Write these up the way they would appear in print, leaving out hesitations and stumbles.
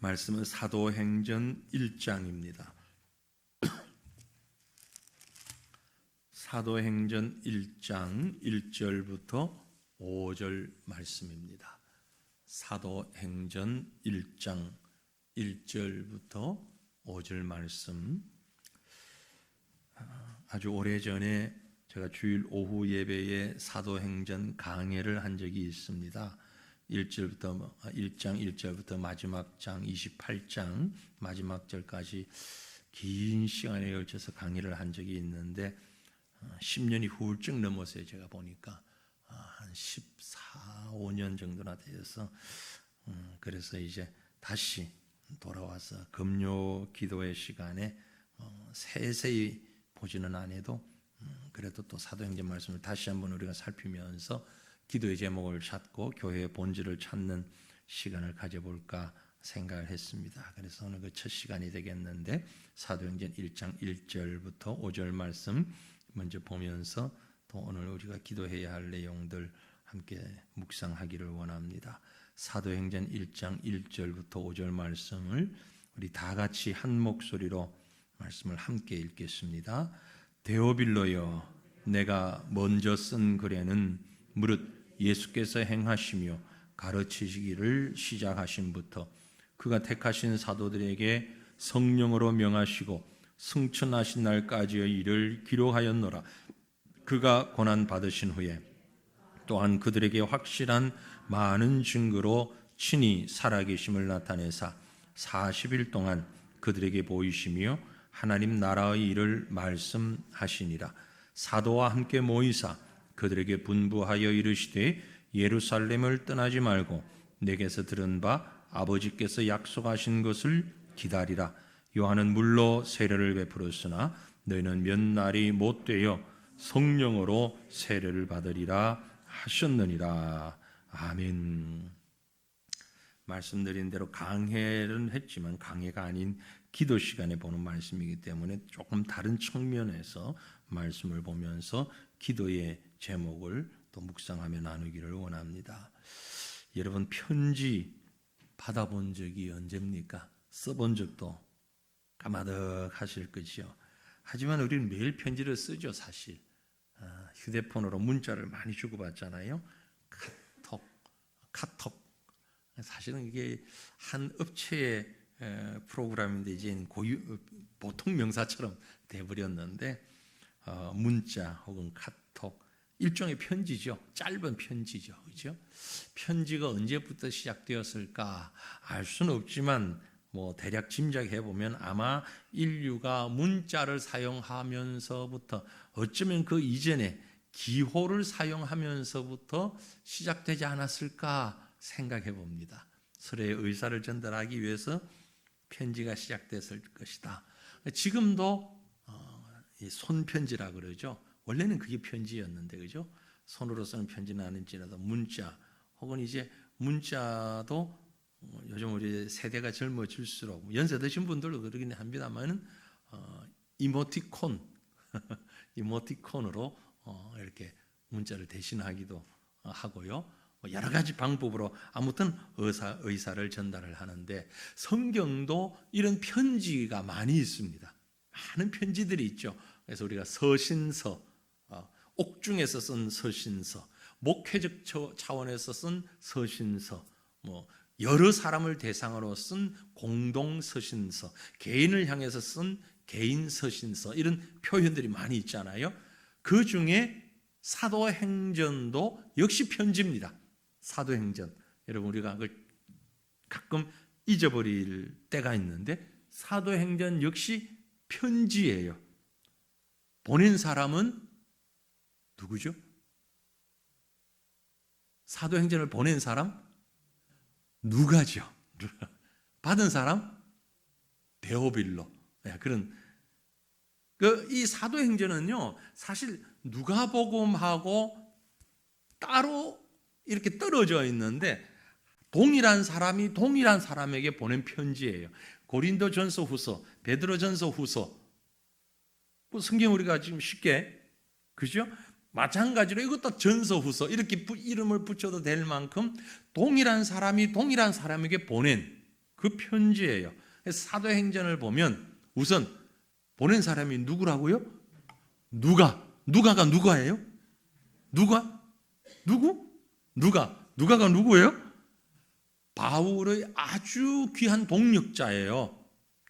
말씀은 사도행전 1장입니다. 사도행전 1장 1절부터 5절 말씀입니다. 사도행전 1장 1절부터 5절 말씀. 아주 오래전에 제가 주일 오후 예배에 사도행전 강해를 한 적이 있습니다. 1장 1절부터 마지막 장 28장 마지막 절까지 긴 시간에 걸쳐서 강의를 한 적이 있는데 10년이 훌쩍 넘었어요. 제가 보니까 한 14, 5년 정도나 되어서 그래서 이제 다시 돌아와서 금요 기도의 시간에 세세히 보지는 않아도 그래도 또 사도행전 말씀을 다시 한번 우리가 살피면서 기도의 제목을 찾고 교회의 본질을 찾는 시간을 가져볼까 생각을 했습니다. 그래서 오늘 그 첫 시간이 되겠는데 사도행전 1장 1절부터 5절 말씀 먼저 보면서 또 오늘 우리가 기도해야 할 내용들 함께 묵상하기를 원합니다. 사도행전 1장 1절부터 5절 말씀을 우리 다 같이 한 목소리로 말씀을 함께 읽겠습니다. 데오빌로여, 내가 먼저 쓴 글에는 무릇 예수께서 행하시며 가르치시기를 시작하신부터 그가 택하신 사도들에게 성령으로 명하시고 승천하신 날까지의 일을 기록하였노라. 그가 고난 받으신 후에 또한 그들에게 확실한 많은 증거로 친히 살아계심을 나타내사 40일 동안 그들에게 보이시며 하나님 나라의 일을 말씀하시니라. 사도와 함께 모이사 그들에게 분부하여 이르시되 예루살렘을 떠나지 말고 내게서 들은 바 아버지께서 약속하신 것을 기다리라. 요한은 물로 세례를 베풀었으나 너희는 몇 날이 못 되어 성령으로 세례를 받으리라 하셨느니라. 아멘. 말씀드린 대로 강해는 했지만 강해가 아닌 기도 시간에 보는 말씀이기 때문에 조금 다른 측면에서 말씀을 보면서 기도의 제목을 또 묵상하며 나누기를 원합니다. 여러분 편지 받아본 적이 언제입니까? 써본 적도 까마득하실 것이요. 하지만 우리는 매일 편지를 쓰죠. 사실 휴대폰으로 문자를 많이 주고받잖아요. 카톡. 사실은 이게 한 업체의 프로그램인데 이제 보통 명사처럼 돼버렸는데 문자 혹은 카톡 일종의 편지죠. 짧은 편지죠. 그렇죠? 편지가 언제부터 시작되었을까 알 수는 없지만 대략 짐작해 보면 아마 인류가 문자를 사용하면서부터 어쩌면 그 이전에 기호를 사용하면서부터 시작되지 않았을까 생각해 봅니다. 서로의 의사를 전달하기 위해서 편지가 시작됐을 것이다. 지금도 손편지라 그러죠. 원래는 그게 편지였는데, 그죠? 손으로 쓰는 편지는 아닌지라도 문자 혹은 이제 문자도 요즘 우리 세대가 젊어질수록 연세 드신 분들도 그러긴 합니다만은 이모티콘으로 이렇게 문자를 대신하기도 하고요. 여러 가지 방법으로 아무튼 의사를 전달을 하는데 성경도 이런 편지가 많이 있습니다. 많은 편지들이 있죠. 그래서 우리가 서신서, 옥중에서 쓴 서신서, 목회적 차원에서 쓴 서신서, 여러 사람을 대상으로 쓴 공동 서신서, 개인을 향해서 쓴 개인 서신서 이런 표현들이 많이 있잖아요. 그 중에 사도행전도 역시 편지입니다. 사도행전. 여러분 우리가 그걸 가끔 잊어버릴 때가 있는데 사도행전 역시 편지예요. 보낸 사람은 누구죠? 사도행전을 보낸 사람? 누가죠. 받은 사람? 데오빌로. 그런 이 사도행전은요 사실 누가복음하고 따로 이렇게 떨어져 있는데 동일한 사람이 동일한 사람에게 보낸 편지예요. 고린도전서 후서, 베드로전서 후서. 성경 우리가 지금 쉽게 그죠? 마찬가지로 이것도 전서 후서 이렇게 이름을 붙여도 될 만큼 동일한 사람이 동일한 사람에게 보낸 그 편지예요. 사도행전을 보면 우선 보낸 사람이 누구라고요? 누가가 누가예요? 누가가 누구예요? 바울의 아주 귀한 동력자예요.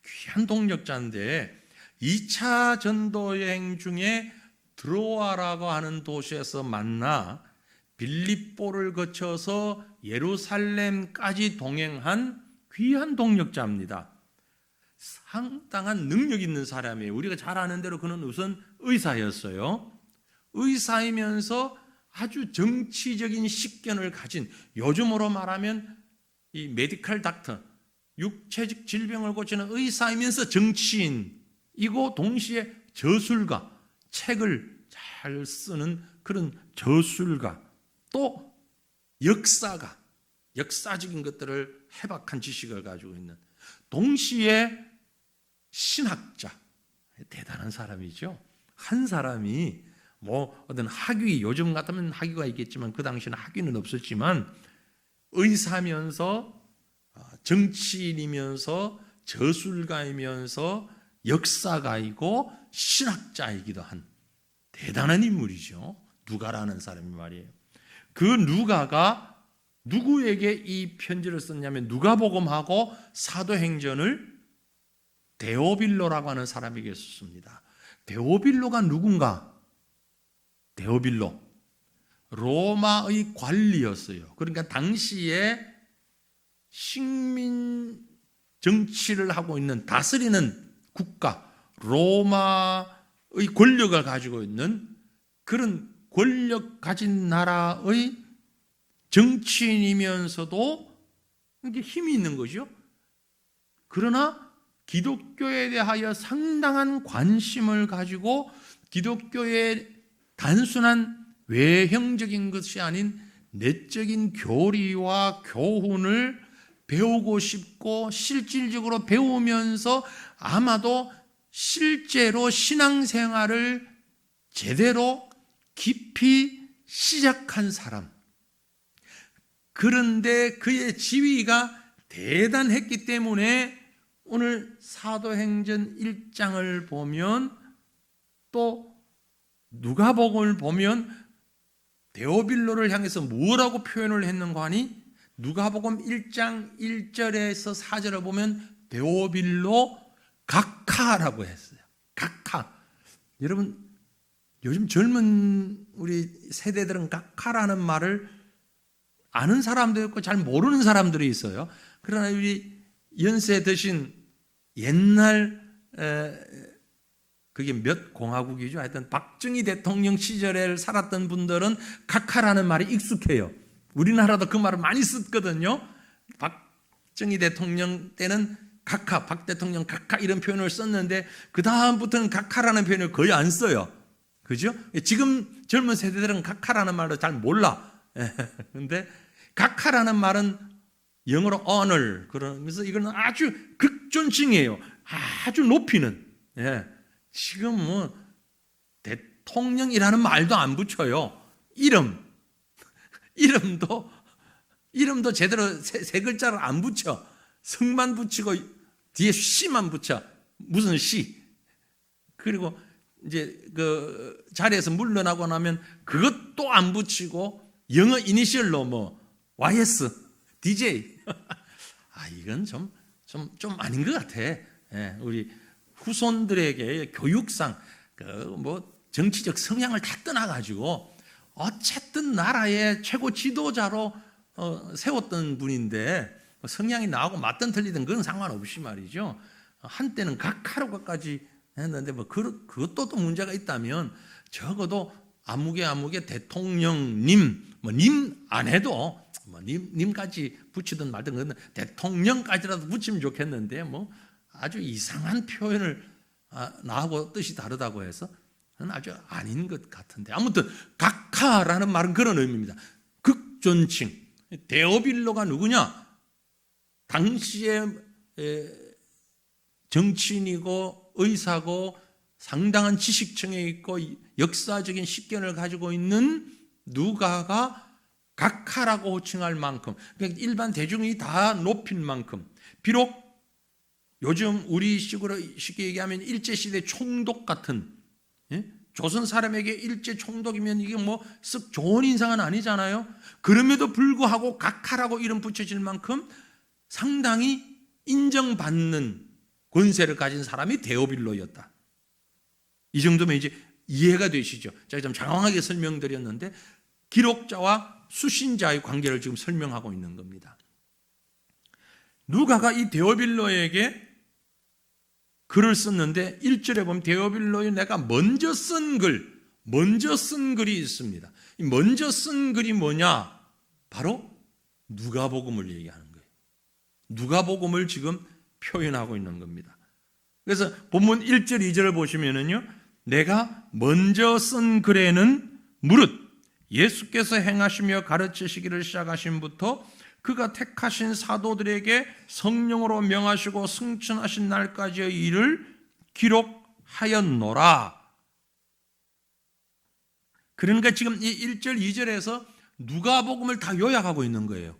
귀한 동력자인데 2차 전도 여행 중에 드로아라고 하는 도시에서 만나 빌립보를 거쳐서 예루살렘까지 동행한 귀한 동력자입니다. 상당한 능력 있는 사람이에요. 우리가 잘 아는 대로 그는 우선 의사였어요. 의사이면서 아주 정치적인 식견을 가진, 요즘으로 말하면 이 메디컬 닥터, 육체적 질병을 고치는 의사이면서 정치인이고 동시에 저술가, 책을 잘 쓰는 그런 저술가, 또 역사가, 역사적인 것들을 해박한 지식을 가지고 있는, 동시에 신학자, 대단한 사람이죠. 한 사람이 뭐 어떤 학위, 요즘 같으면 학위가 있겠지만 그 당시에는 학위는 없었지만 의사면서 정치인이면서 저술가이면서 역사가이고 신학자이기도 한 대단한 인물이죠. 누가라는 사람이 말이에요. 그 누가가 누구에게 이 편지를 썼냐면 누가복음하고 사도행전을 데오빌로라고 하는 사람에게 썼습니다. 데오빌로가 누군가? 데오빌로, 로마의 관리였어요. 그러니까 당시에 식민 정치를 하고 있는, 다스리는 국가, 로마의 권력을 가지고 있는 그런 권력 가진 나라의 정치인이면서도 이게 힘이 있는 거죠. 그러나 기독교에 대하여 상당한 관심을 가지고 기독교의 단순한 외형적인 것이 아닌 내적인 교리와 교훈을 배우고 싶고 실질적으로 배우면서 아마도 실제로 신앙생활을 제대로 깊이 시작한 사람. 그런데 그의 지위가 대단했기 때문에 오늘 사도행전 1장을 보면 또 누가복음을 보면 데오빌로를 향해서 뭐라고 표현을 했는가 하니 누가복음 1장 1절에서 4절을 보면 데오빌로 각하라고 했어요. 각하. 여러분 요즘 젊은 우리 세대들은 각하라는 말을 아는 사람도 있고 잘 모르는 사람들이 있어요. 그러나 우리 연세 드신 옛날 그게 몇 공화국이죠? 하여튼 박정희 대통령 시절에 살았던 분들은 각하라는 말이 익숙해요. 우리나라도 그 말을 많이 썼거든요. 박정희 대통령 때는 각하, 박 대통령 각하 이런 표현을 썼는데 그 다음부터는 각하라는 표현을 거의 안 써요. 그죠? 지금 젊은 세대들은 각하라는 말을 잘 몰라. 그런데 각하라는 말은 영어로 honor, 그러면서 이거는 아주 극존칭이에요. 아주 높이는. 지금 뭐 대통령이라는 말도 안 붙여요. 이름도 제대로 세 글자를 안 붙여. 성만 붙이고 뒤에 씨만 붙여. 무슨 씨. 그리고 이제 그 자리에서 물러나고 나면 그것도 안 붙이고 영어 이니셜로 뭐 YS, DJ. 이건 좀 아닌 것 같아. 우리 후손들에게 교육상 뭐 정치적 성향을 다 떠나가지고 어쨌든 나라의 최고 지도자로 세웠던 분인데 성향이 나하고 맞든 틀리든 그건 상관없이 말이죠. 한때는 각하로까지 했는데 뭐 그것도 또 문제가 있다면 적어도 아무개 대통령님 뭐 님 안 해도 뭐 님까지 붙이든 말든 그건 대통령까지라도 붙이면 좋겠는데 뭐 아주 이상한 표현을 나하고 뜻이 다르다고 해서 그건 아주 아닌 것 같은데 아무튼 각하라는 말은 그런 의미입니다. 극존칭. 데오빌로가 누구냐? 당시에 정치인이고 의사고 상당한 지식층에 있고 역사적인 식견을 가지고 있는 누가가 각하라고 호칭할 만큼, 그러니까 일반 대중이 다 높인 만큼, 비록 요즘 우리 식으로 쉽게 얘기하면 일제시대 총독 같은, 조선 사람에게 일제 총독이면 이게 뭐 썩 좋은 인상은 아니잖아요. 그럼에도 불구하고 각하라고 이름 붙여질 만큼 상당히 인정받는 권세를 가진 사람이 데오빌로였다. 이 정도면 이제 이해가 되시죠? 제가 좀 장황하게 설명드렸는데 기록자와 수신자의 관계를 지금 설명하고 있는 겁니다. 누가가 이 데오빌로에게 글을 썼는데 1절에 보면 데오빌로에 내가 먼저 쓴 글이 있습니다. 이 먼저 쓴 글이 뭐냐? 바로 누가복음을 얘기하는 거예요. 누가복음을 지금 표현하고 있는 겁니다. 그래서 본문 1절, 2절을 보시면은요, 내가 먼저 쓴 글에는 무릇 예수께서 행하시며 가르치시기를 시작하신부터 그가 택하신 사도들에게 성령으로 명하시고 승천하신 날까지의 일을 기록하였노라. 그러니까 지금 이 1절, 2절에서 누가복음을 다 요약하고 있는 거예요.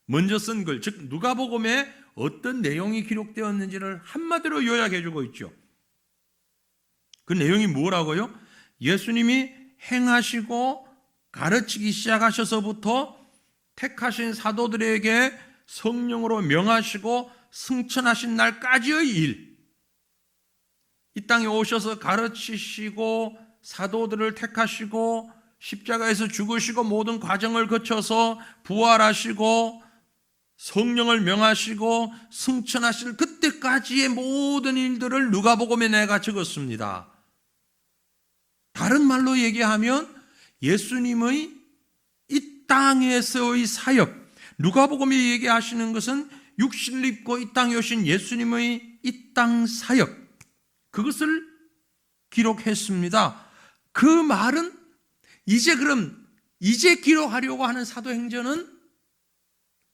먼저 쓴 글, 즉 누가복음에 어떤 내용이 기록되었는지를 한마디로 요약해주고 있죠. 그 내용이 뭐라고요? 예수님이 행하시고 가르치기 시작하셔서부터 택하신 사도들에게 성령으로 명하시고 승천하신 날까지의 일, 이 땅에 오셔서 가르치시고 사도들을 택하시고 십자가에서 죽으시고 모든 과정을 거쳐서 부활하시고 성령을 명하시고 승천하실 그때까지의 모든 일들을 누가복음에 내가 적었습니다. 다른 말로 얘기하면 예수님의 이 땅에서의 사역, 누가복음이 얘기하시는 것은 육신을 입고 이 땅에 오신 예수님의 이 땅 사역, 그것을 기록했습니다. 그 말은 이제 기록하려고 하는 사도행전은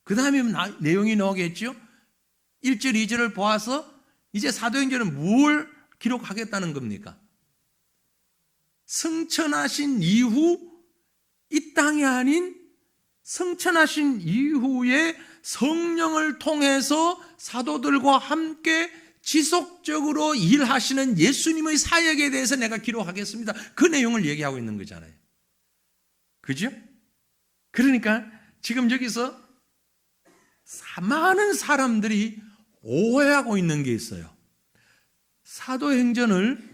그 다음에 내용이 나오겠죠. 1절, 2절을 보아서 이제 사도행전은 뭘 기록하겠다는 겁니까? 승천하신 이후 이 땅이 아닌 승천하신 이후에 성령을 통해서 사도들과 함께 지속적으로 일하시는 예수님의 사역에 대해서 내가 기록하겠습니다. 그 내용을 얘기하고 있는 거잖아요. 그죠? 그러니까 지금 여기서 많은 사람들이 오해하고 있는 게 있어요. 사도행전을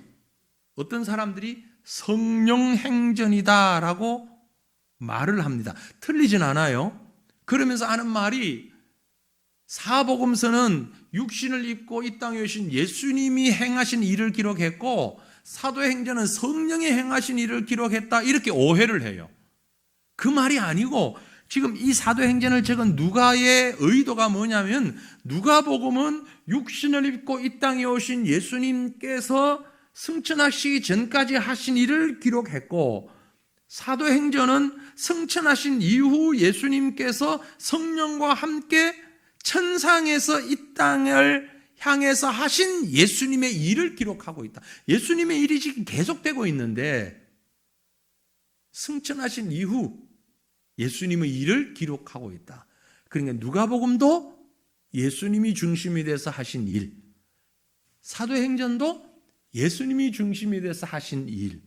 어떤 사람들이 성령행전이다라고 말을 합니다. 틀리진 않아요. 그러면서 하는 말이 사복음서는 육신을 입고 이 땅에 오신 예수님이 행하신 일을 기록했고 사도행전은 성령이 행하신 일을 기록했다, 이렇게 오해를 해요. 그 말이 아니고 지금 이 사도행전을 적은 누가의 의도가 뭐냐면 누가복음은 육신을 입고 이 땅에 오신 예수님께서 승천하시기 전까지 하신 일을 기록했고 사도행전은 승천하신 이후 예수님께서 성령과 함께 천상에서 이 땅을 향해서 하신 예수님의 일을 기록하고 있다. 예수님의 일이 지금 계속되고 있는데 승천하신 이후 예수님의 일을 기록하고 있다. 그러니까 누가복음도 예수님이 중심이 돼서 하신 일, 사도행전도 예수님이 중심이 돼서 하신 일,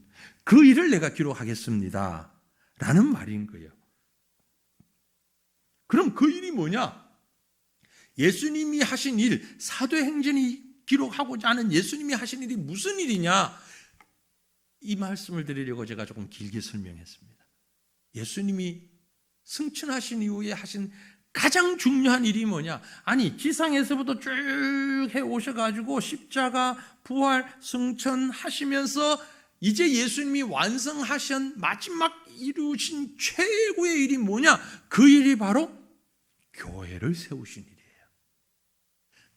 그 일을 내가 기록하겠습니다 라는 말인 거예요. 그럼 그 일이 뭐냐? 예수님이 하신 일, 사도행전이 기록하고자 하는 예수님이 하신 일이 무슨 일이냐? 이 말씀을 드리려고 제가 조금 길게 설명했습니다. 예수님이 승천하신 이후에 하신 가장 중요한 일이 뭐냐? 아니, 지상에서부터 쭉 해오셔가지고 십자가, 부활, 승천하시면서 이제 예수님이 완성하신 마지막 이루신 최고의 일이 뭐냐? 그 일이 바로 교회를 세우신 일이에요.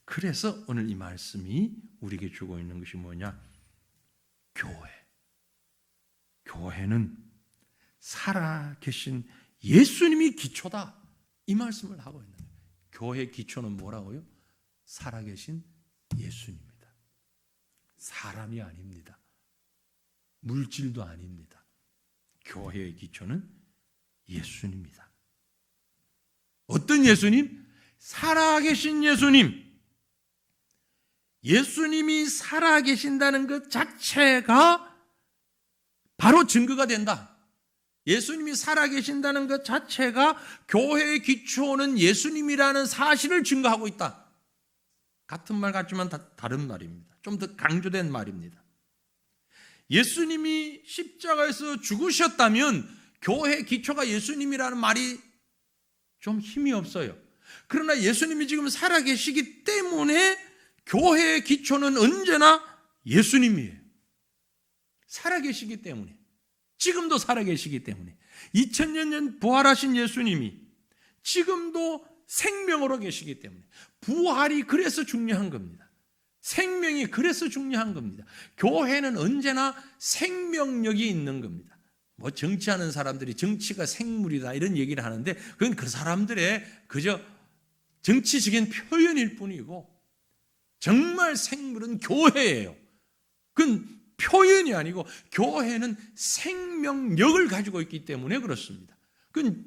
그래서 오늘 이 말씀이 우리에게 주고 있는 것이 뭐냐? 교회는 살아계신 예수님이 기초다, 이 말씀을 하고 있는 거예요. 교회의 기초는 뭐라고요? 살아계신 예수님입니다. 사람이 아닙니다. 물질도 아닙니다. 교회의 기초는 예수님입니다. 어떤 예수님? 살아계신 예수님. 예수님이 살아계신다는 것 자체가 바로 증거가 된다. 예수님이 살아계신다는 것 자체가 교회의 기초는 예수님이라는 사실을 증거하고 있다. 같은 말 같지만 다른 말입니다. 좀 더 강조된 말입니다. 예수님이 십자가에서 죽으셨다면 교회 기초가 예수님이라는 말이 좀 힘이 없어요. 그러나 예수님이 지금 살아계시기 때문에 교회의 기초는 언제나 예수님이에요. 살아계시기 때문에, 지금도 살아계시기 때문에 2000년 전 부활하신 예수님이 지금도 생명으로 계시기 때문에, 부활이 그래서 중요한 겁니다. 생명이 그래서 중요한 겁니다. 교회는 언제나 생명력이 있는 겁니다. 뭐 정치하는 사람들이 정치가 생물이다 이런 얘기를 하는데 그건 그 사람들의 그저 정치적인 표현일 뿐이고, 정말 생물은 교회예요. 그건 표현이 아니고 교회는 생명력을 가지고 있기 때문에 그렇습니다. 그건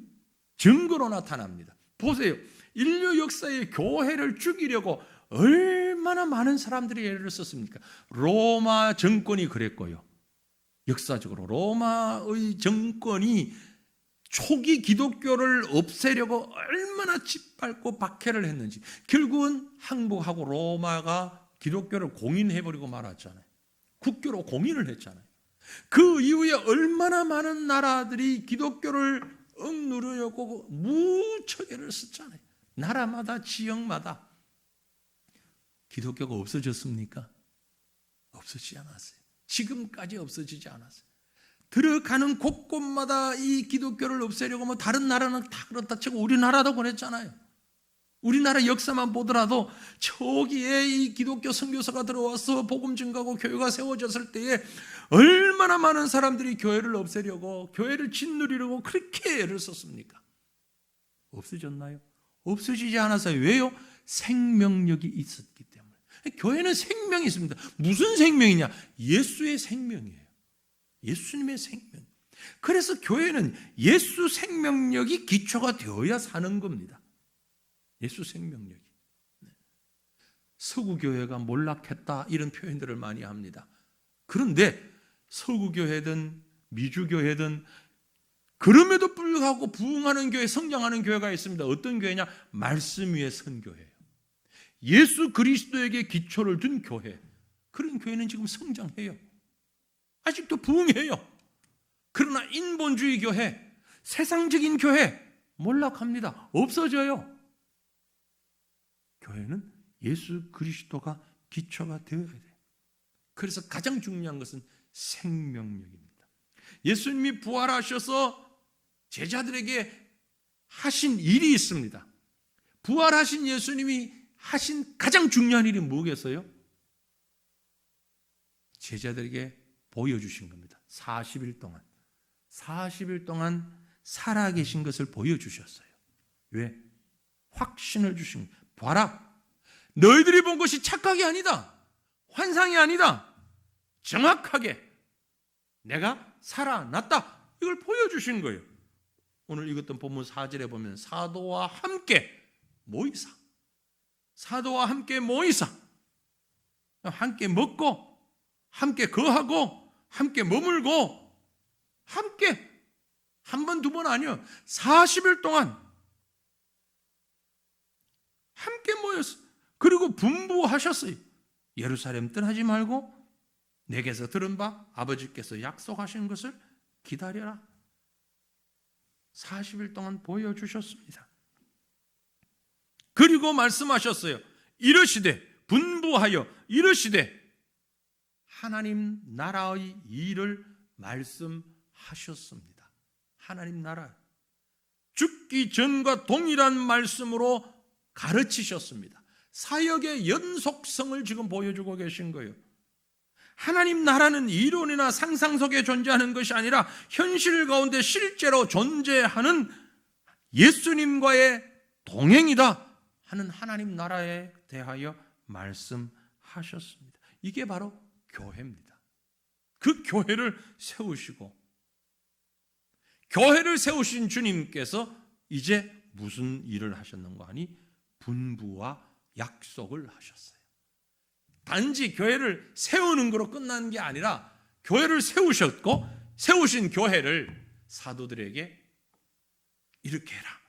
증거로 나타납니다. 보세요. 인류 역사에 교회를 죽이려고 얼마나 많은 사람들이 애를 썼습니까? 로마 정권이 그랬고요. 역사적으로 로마의 정권이 초기 기독교를 없애려고 얼마나 짓밟고 박해를 했는지, 결국은 항복하고 로마가 기독교를 공인해버리고 말았잖아요. 국교로 공인을 했잖아요. 그 이후에 얼마나 많은 나라들이 기독교를 억누르려고 무척 애를 썼잖아요. 나라마다 지역마다. 기독교가 없어졌습니까? 없어지지 않았어요. 지금까지 없어지지 않았어요. 들어가는 곳곳마다 이 기독교를 없애려고 뭐 다른 나라는 다 그렇다 치고 우리나라도 그랬잖아요. 우리나라 역사만 보더라도 초기에 이 기독교 선교사가 들어와서 복음 증거하고 교회가 세워졌을 때에 얼마나 많은 사람들이 교회를 없애려고, 교회를 짓누리려고 그렇게 애를 썼습니까? 없어졌나요? 없어지지 않았어요. 왜요? 생명력이 있었기 때문에. 교회는 생명이 있습니다. 무슨 생명이냐? 예수의 생명이에요. 예수님의 생명. 그래서 교회는 예수 생명력이 기초가 되어야 사는 겁니다. 예수 생명력이. 서구교회가 몰락했다 이런 표현들을 많이 합니다. 그런데 서구교회든 미주교회든 그럼에도 불구하고 부흥하는 교회, 성장하는 교회가 있습니다. 어떤 교회냐? 말씀 위에 선 교회예요. 예수 그리스도에게 기초를 둔 교회. 그런 교회는 지금 성장해요. 아직도 부흥해요. 그러나 인본주의 교회, 세상적인 교회 몰락합니다. 없어져요. 교회는 예수 그리스도가 기초가 되어야 돼요. 그래서 가장 중요한 것은 생명력입니다. 예수님이 부활하셔서 제자들에게 하신 일이 있습니다. 부활하신 예수님이 하신 가장 중요한 일이 뭐겠어요? 제자들에게 보여주신 겁니다. 40일 동안 살아계신 것을 보여주셨어요. 왜? 확신을 주신 거예요. 봐라, 너희들이 본 것이 착각이 아니다, 환상이 아니다, 정확하게 내가 살아났다, 이걸 보여주신 거예요. 오늘 읽었던 본문 4절에 보면 사도와 함께 모이사, 사도와 함께 모이사, 함께 먹고 함께 거하고 함께 머물고 함께, 한 번 두 번 아니요, 40일 동안 함께 모였어요. 그리고 분부하셨어요. 예루살렘 떠나지 말고 내게서 들은 바 아버지께서 약속하신 것을 기다려라. 40일 동안 보여주셨습니다. 그리고 말씀하셨어요. 이르시되, 분부하여 이르시되 하나님 나라의 일을 말씀하셨습니다. 하나님 나라, 죽기 전과 동일한 말씀으로 가르치셨습니다. 사역의 연속성을 지금 보여주고 계신 거예요. 하나님 나라는 이론이나 상상 속에 존재하는 것이 아니라 현실 가운데 실제로 존재하는 예수님과의 동행이다 하는 하나님 나라에 대하여 말씀하셨습니다. 이게 바로 교회입니다. 그 교회를 세우시고, 교회를 세우신 주님께서 이제 무슨 일을 하셨는가 하니 분부와 약속을 하셨어요. 단지 교회를 세우는 거로 끝나는 게 아니라 교회를 세우셨고 세우신 교회를 사도들에게 이렇게 해라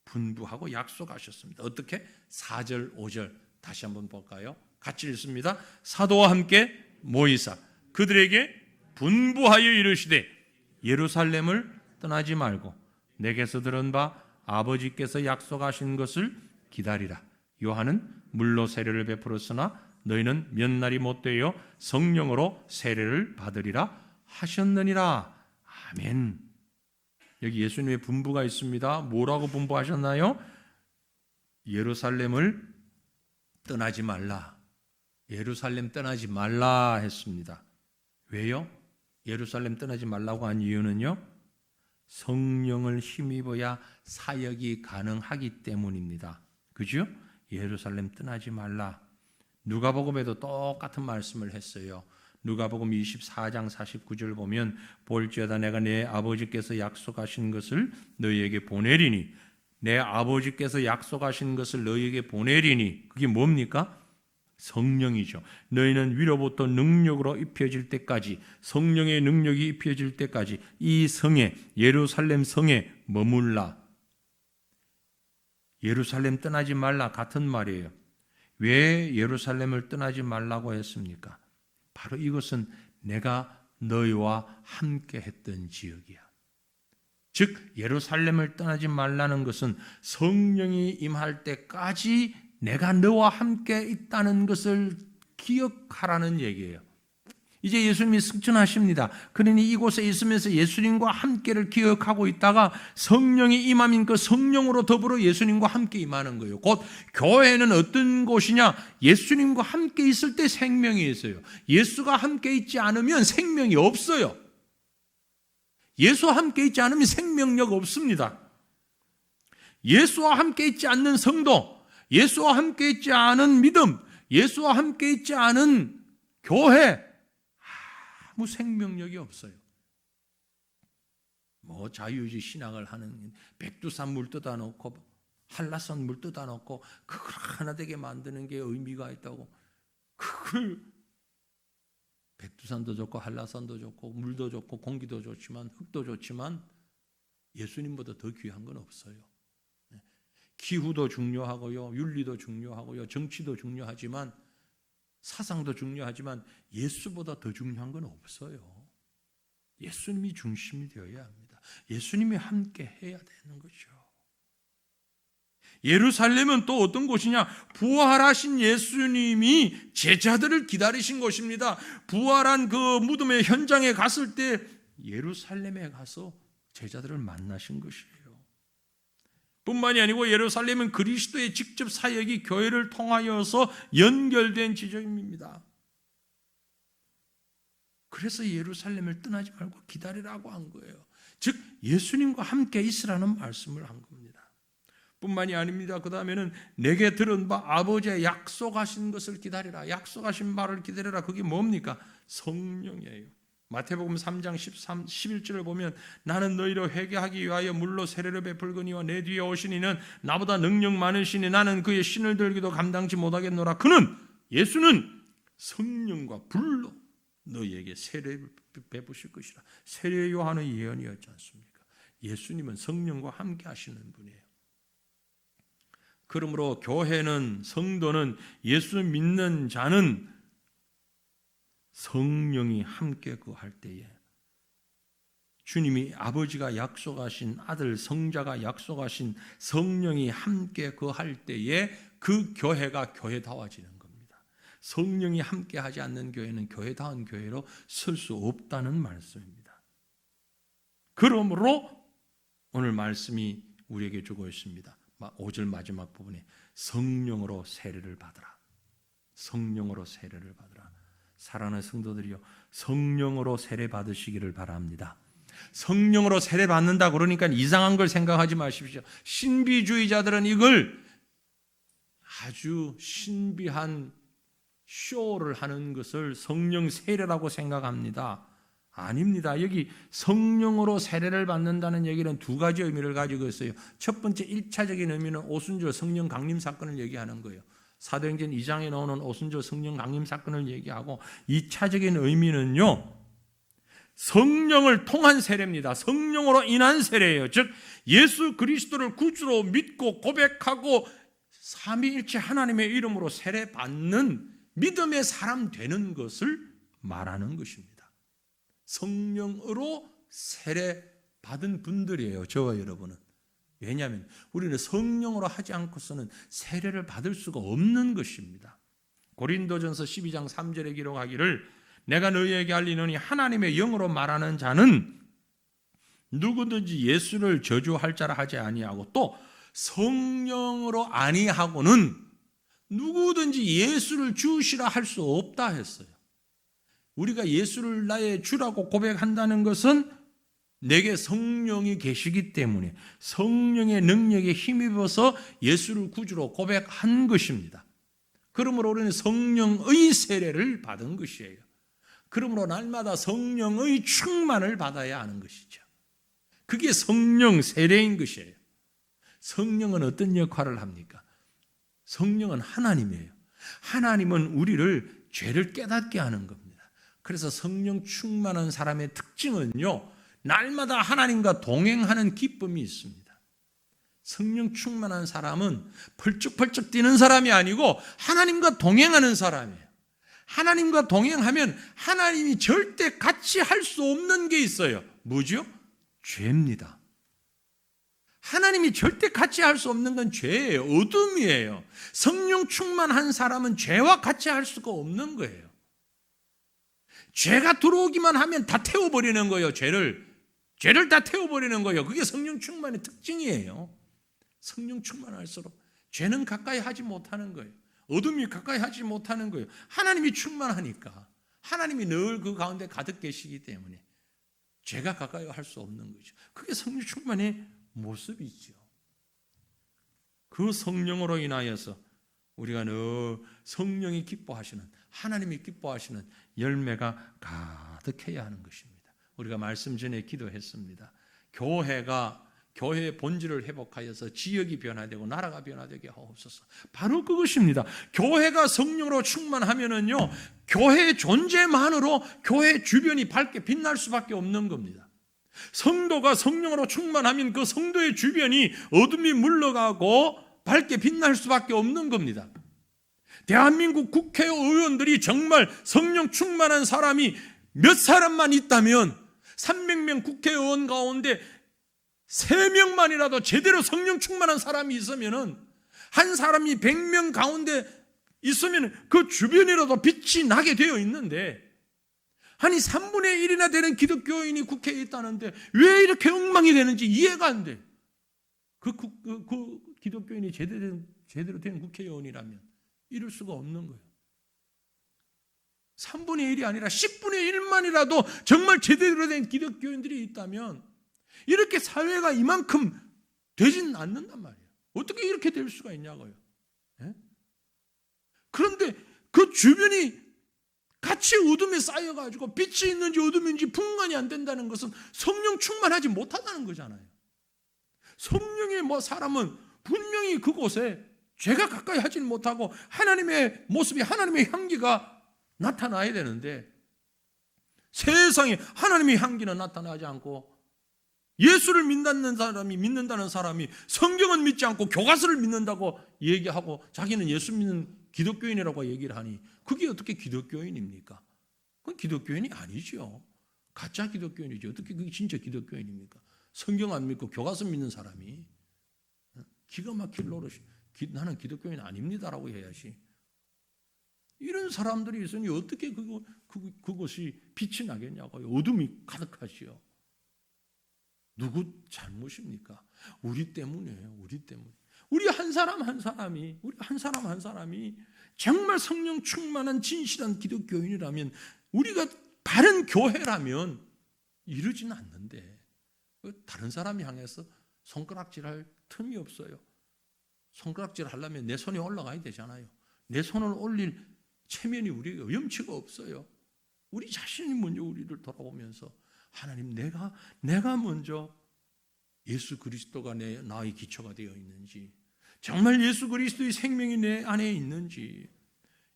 분부하고 약속하셨습니다. 어떻게? 4절 5절 다시 한번 볼까요? 같이 읽습니다. 사도와 함께 모이사 그들에게 분부하여 이르시되 예루살렘을 떠나지 말고 내게서 들은 바 아버지께서 약속하신 것을 기다리라. 요한은 물로 세례를 베풀었으나 너희는 몇 날이 못 되어 성령으로 세례를 받으리라 하셨느니라. 아멘. 여기 예수님의 분부가 있습니다. 뭐라고 분부하셨나요? 예루살렘을 떠나지 말라. 예루살렘 떠나지 말라 했습니다. 왜요? 예루살렘 떠나지 말라고 한 이유는요, 성령을 힘입어야 사역이 가능하기 때문입니다. 그죠? 예루살렘 떠나지 말라. 누가복음에도 똑같은 말씀을 했어요. 누가복음 24장 49절 보면 볼지어다 내가 내 아버지께서 약속하신 것을 너희에게 보내리니 내 아버지께서 약속하신 것을 너희에게 보내리니 그게 뭡니까? 성령이죠. 너희는 위로부터 능력으로 입혀질 때까지 성령의 능력이 입혀질 때까지 이 성에 예루살렘 성에 머물라. 예루살렘 떠나지 말라 같은 말이에요. 왜 예루살렘을 떠나지 말라고 했습니까? 바로 이것은 내가 너희와 함께 했던 지역이야. 즉 예루살렘을 떠나지 말라는 것은 성령이 임할 때까지 내가 너와 함께 있다는 것을 기억하라는 얘기예요. 이제 예수님이 승천하십니다. 그러니 이곳에 있으면서 예수님과 함께를 기억하고 있다가 성령이 임함인 그 성령으로 더불어 예수님과 함께 임하는 거예요. 곧 교회는 어떤 곳이냐? 예수님과 함께 있을 때 생명이 있어요. 예수가 함께 있지 않으면 생명이 없어요. 예수와 함께 있지 않으면 생명력 없습니다. 예수와 함께 있지 않는 성도, 예수와 함께 있지 않은 믿음, 예수와 함께 있지 않은 교회, 아무 생명력이 없어요. 뭐 자유주의 신학을 하는 백두산 물 뜯어 놓고 한라산 물 뜯어 놓고 그걸 하나 되게 만드는 게 의미가 있다고. 그걸 백두산도 좋고 한라산도 좋고 물도 좋고 공기도 좋지만 흙도 좋지만 예수님보다 더 귀한 건 없어요. 기후도 중요하고요, 윤리도 중요하고요, 정치도 중요하지만 사상도 중요하지만 예수보다 더 중요한 건 없어요. 예수님이 중심이 되어야 합니다. 예수님이 함께 해야 되는 거죠. 예루살렘은 또 어떤 곳이냐? 부활하신 예수님이 제자들을 기다리신 곳입니다. 부활한 그 무덤의 현장에 갔을 때 예루살렘에 가서 제자들을 만나신 것이에요. 뿐만이 아니고 예루살렘은 그리스도의 직접 사역이 교회를 통하여서 연결된 지점입니다. 그래서 예루살렘을 떠나지 말고 기다리라고 한 거예요. 즉 예수님과 함께 있으라는 말씀을 한 겁니다. 뿐만이 아닙니다. 그 다음에는 내게 들은 바 아버지의 약속하신 것을 기다리라. 약속하신 바를 기다리라. 그게 뭡니까? 성령이에요. 마태복음 3장 11절을 보면 나는 너희로 회개하기 위하여 물로 세례를 베풀거니와 내 뒤에 오신 이는 나보다 능력 많으시니 나는 그의 신을 들기도 감당치 못하겠노라. 그는 예수는 성령과 불로 너희에게 세례를 베푸실 것이라. 세례 요한의 예언이었지 않습니까? 예수님은 성령과 함께 하시는 분이에요. 그러므로 교회는 성도는 예수 믿는 자는 성령이 함께 거할 때에 주님이 아버지가 약속하신 아들 성자가 약속하신 성령이 함께 거할 때에 그 교회가 교회다워지는 겁니다. 성령이 함께 하지 않는 교회는 교회다운 교회로 설 수 없다는 말씀입니다. 그러므로 오늘 말씀이 우리에게 주고 있습니다. 5절 마지막 부분에 성령으로 세례를 받으라. 성령으로 세례를 받으라. 사랑하는 성도들이요, 성령으로 세례 받으시기를 바랍니다. 성령으로 세례 받는다 그러니까 이상한 걸 생각하지 마십시오. 신비주의자들은 이걸 아주 신비한 쇼를 하는 것을 성령 세례라고 생각합니다. 아닙니다. 여기 성령으로 세례를 받는다는 얘기는 두 가지 의미를 가지고 있어요. 첫 번째 1차적인 의미는 오순절 성령 강림 사건을 얘기하는 거예요. 사도행전 2장에 나오는 오순절 성령 강림 사건을 얘기하고, 2차적인 의미는요, 성령을 통한 세례입니다. 성령으로 인한 세례예요. 즉 예수 그리스도를 구주로 믿고 고백하고 삼위일체 하나님의 이름으로 세례받는 믿음의 사람 되는 것을 말하는 것입니다. 성령으로 세례받은 분들이에요, 저와 여러분은. 왜냐하면 우리는 성령으로 하지 않고서는 세례를 받을 수가 없는 것입니다. 고린도전서 12장 3절에 기록하기를 내가 너희에게 알리노니 하나님의 영으로 말하는 자는 누구든지 예수를 저주할 자라 하지 아니하고, 또 성령으로 아니하고는 누구든지 예수를 주시라 할 수 없다 했어요. 우리가 예수를 나의 주라고 고백한다는 것은 내게 성령이 계시기 때문에 성령의 능력에 힘입어서 예수를 구주로 고백한 것입니다. 그러므로 우리는 성령의 세례를 받은 것이에요. 그러므로 날마다 성령의 충만을 받아야 하는 것이죠. 그게 성령 세례인 것이에요. 성령은 어떤 역할을 합니까? 성령은 하나님이에요. 하나님은 우리를 죄를 깨닫게 하는 겁니다. 그래서 성령 충만한 사람의 특징은요, 날마다 하나님과 동행하는 기쁨이 있습니다. 성령 충만한 사람은 펄쩍펄쩍 뛰는 사람이 아니고 하나님과 동행하는 사람이에요. 하나님과 동행하면 하나님이 절대 같이 할 수 없는 게 있어요. 뭐죠? 죄입니다. 하나님이 절대 같이 할 수 없는 건 죄예요. 어둠이에요. 성령 충만한 사람은 죄와 같이 할 수가 없는 거예요. 죄가 들어오기만 하면 다 태워버리는 거예요. 죄를 다 태워버리는 거예요. 그게 성령 충만의 특징이에요. 성령 충만할수록 죄는 가까이 하지 못하는 거예요. 어둠이 가까이 하지 못하는 거예요. 하나님이 충만하니까, 하나님이 늘 그 가운데 가득 계시기 때문에 죄가 가까이 할 수 없는 거죠. 그게 성령 충만의 모습이죠. 그 성령으로 인하여서 우리가 늘 성령이 기뻐하시는, 하나님이 기뻐하시는 열매가 가득해야 하는 것입니다. 우리가 말씀 전에 기도했습니다. 교회의 본질을 회복하여서 지역이 변화되고 나라가 변화되게 하옵소서. 바로 그것입니다. 교회가 성령으로 충만하면은요, 교회의 존재만으로 교회 주변이 밝게 빛날 수밖에 없는 겁니다. 성도가 성령으로 충만하면 그 성도의 주변이 어둠이 물러가고 밝게 빛날 수밖에 없는 겁니다. 대한민국 국회의원들이 정말 성령 충만한 사람이 몇 사람만 있다면 300명 국회의원 가운데 3명만이라도 제대로 성령 충만한 사람이 있으면은, 한 사람이 100명 가운데 있으면 그 주변이라도 빛이 나게 되어 있는데, 아니 3분의 1이나 되는 기독교인이 국회에 있다는데 왜 이렇게 엉망이 되는지 이해가 안 돼. 그 기독교인이 제대로 된 국회의원이라면 이럴 수가 없는 거예요. 3분의 1이 아니라 10분의 1만이라도 정말 제대로 된 기독교인들이 있다면 이렇게 사회가 이만큼 되지는 않는단 말이에요. 어떻게 이렇게 될 수가 있냐고요. 예? 그런데 그 주변이 같이 어둠에 쌓여가지고 빛이 있는지 어둠인지 분간이 안 된다는 것은 성령 충만하지 못하다는 거잖아요. 성령의 사람은 분명히 그곳에 죄가 가까이 하지는 못하고 하나님의 모습이, 하나님의 향기가 나타나야 되는데, 세상에 하나님의 향기는 나타나지 않고 예수를 믿는다는 사람이 성경은 믿지 않고 교과서를 믿는다고 얘기하고 자기는 예수 믿는 기독교인이라고 얘기를 하니 그게 어떻게 기독교인입니까? 그건 기독교인이 아니죠. 가짜 기독교인이죠. 어떻게 그게 진짜 기독교인입니까? 성경 안 믿고 교과서 믿는 사람이 기가 막힐 노릇이, 나는 기독교인 아닙니다라고 해야지. 이런 사람들이 있으니 어떻게 그것이 빛이 나겠냐고요. 어둠이 가득하지요. 누구 잘못입니까? 우리 때문이에요. 우리 때문에. 우리 한 사람 한 사람이 정말 성령 충만한 진실한 기독교인이라면, 우리가 바른 교회라면 이러지는 않는데, 다른 사람이 향해서 손가락질할 틈이 없어요. 손가락질 하려면 내 손이 올라가야 되잖아요. 내 손을 올릴 체면이 우리에게 염치가 없어요. 우리 자신이 먼저 우리를 돌아보면서 하나님, 내가 먼저 예수 그리스도가 나의 기초가 되어 있는지, 정말 예수 그리스도의 생명이 내 안에 있는지,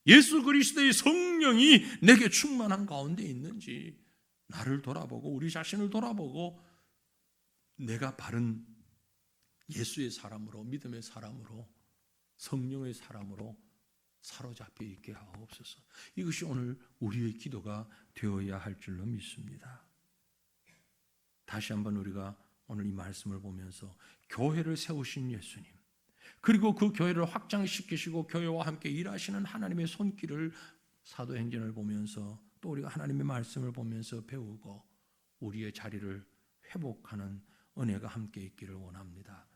예수 그리스도의 성령이 내게 충만한 가운데 있는지 나를 돌아보고 우리 자신을 돌아보고 내가 바른 예수의 사람으로, 믿음의 사람으로, 성령의 사람으로 사로잡혀 있게 하옵소서. 이것이 오늘 우리의 기도가 되어야 할 줄로 믿습니다. 다시 한번 우리가 오늘 이 말씀을 보면서 교회를 세우신 예수님, 그리고 그 교회를 확장시키시고 교회와 함께 일하시는 하나님의 손길을 사도행전을 보면서 또 우리가 하나님의 말씀을 보면서 배우고 우리의 자리를 회복하는 은혜가 함께 있기를 원합니다.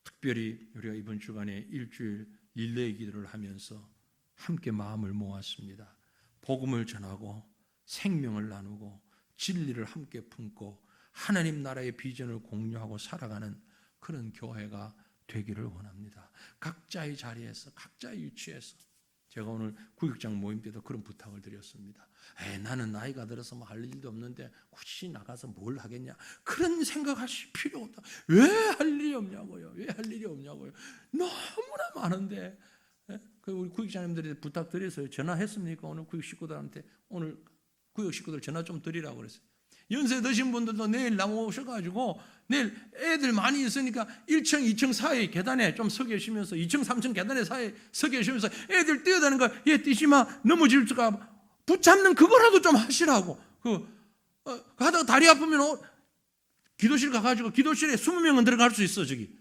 특별히 우리가 이번 주간에 일주일 릴레이 기도를 하면서 함께 마음을 모았습니다. 복음을 전하고 생명을 나누고 진리를 함께 품고 하나님 나라의 비전을 공유하고 살아가는 그런 교회가 되기를 원합니다. 각자의 자리에서, 각자의 위치에서. 제가 오늘 구역장 모임 때도 그런 부탁을 드렸습니다. 나는 나이가 들어서 뭐 할 일도 없는데 굳이 나가서 뭘 하겠냐, 그런 생각하실 필요 없다. 왜 할 일이 없냐고요. 왜 할 일이 없냐고요. 너무나 많은데. 우리 구역장님들이 부탁드려서 전화했습니까? 오늘 구역 식구들한테 오늘 구역 식구들 전화 좀 드리라고 그랬어요. 연세 드신 분들도 내일 나오셔가지고 내일 애들 많이 있으니까 1층, 2층 사이 계단에 좀 서 계시면서 2층, 3층 계단에 사이 서 계시면서 애들 뛰어다니는 거, 얘 뛰지 마, 넘어질까 붙잡는 그거라도 좀 하시라고. 가다가 다리 아프면 기도실 가가지고 기도실에 20명은 들어갈 수 있어. 저기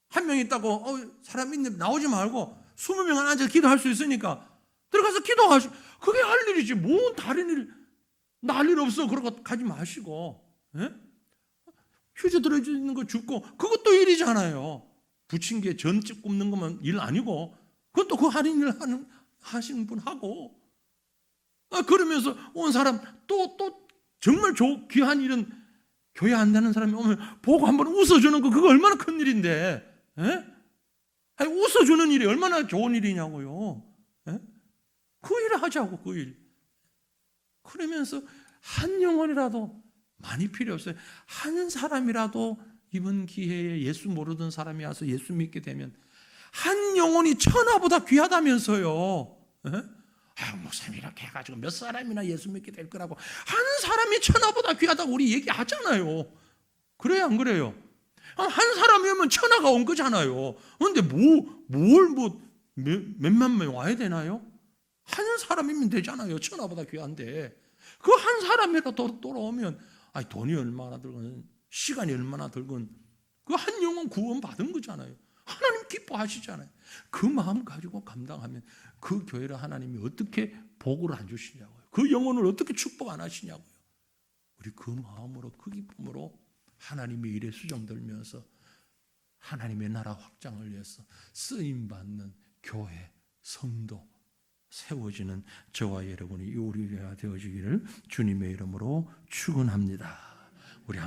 한 명 있다고 사람 있는데 나오지 말고 20명은 앉아서 기도할 수 있으니까 들어가서 기도하시. 그게 할 일이지. 뭔 다른 일, 날 일 없어. 그러고 가지 마시고. 휴지 들어주는 거 줍고, 그것도 일이잖아요. 부침개 전집 굽는 것만 일 아니고, 그것도 그 할인 일 하시는 분 하고. 그러면서 온 사람 또 정말 귀한 일은 교회 안 다는 사람이 오면 보고 한번 웃어주는 거, 그거 얼마나 큰 일인데. 아니, 웃어주는 일이 얼마나 좋은 일이냐고요. 그 일을 하자고, 그 일. 그러면서 한 영혼이라도, 많이 필요 없어요. 한 사람이라도 이번 기회에 예수 모르던 사람이 와서 예수 믿게 되면 한 영혼이 천하보다 귀하다면서요. 목사님 이렇게 해가지고 몇 사람이나 예수 믿게 될 거라고. 한 사람이 천하보다 귀하다고 우리 얘기하잖아요. 그래요, 안 그래요? 한 사람이 오면 천하가 온 거잖아요. 그런데 몇만 명 와야 되나요? 한 사람이면 되잖아요. 천하보다 귀한데. 그 한 사람이라도 돌아오면, 돈이 얼마나 들건, 시간이 얼마나 들건, 그 한 영혼 구원 받은 거잖아요. 하나님 기뻐하시잖아요. 그 마음 가지고 감당하면 그 교회를 하나님이 어떻게 복을 안 주시냐고요. 그 영혼을 어떻게 축복 안 하시냐고요. 우리 그 마음으로, 그 기쁨으로 하나님의 일에 수정들면서 하나님의 나라 확장을 위해서 쓰임받는 교회, 성도 세워지는 저와 여러분이 우리가 되어지기를 주님의 이름으로 축원합니다.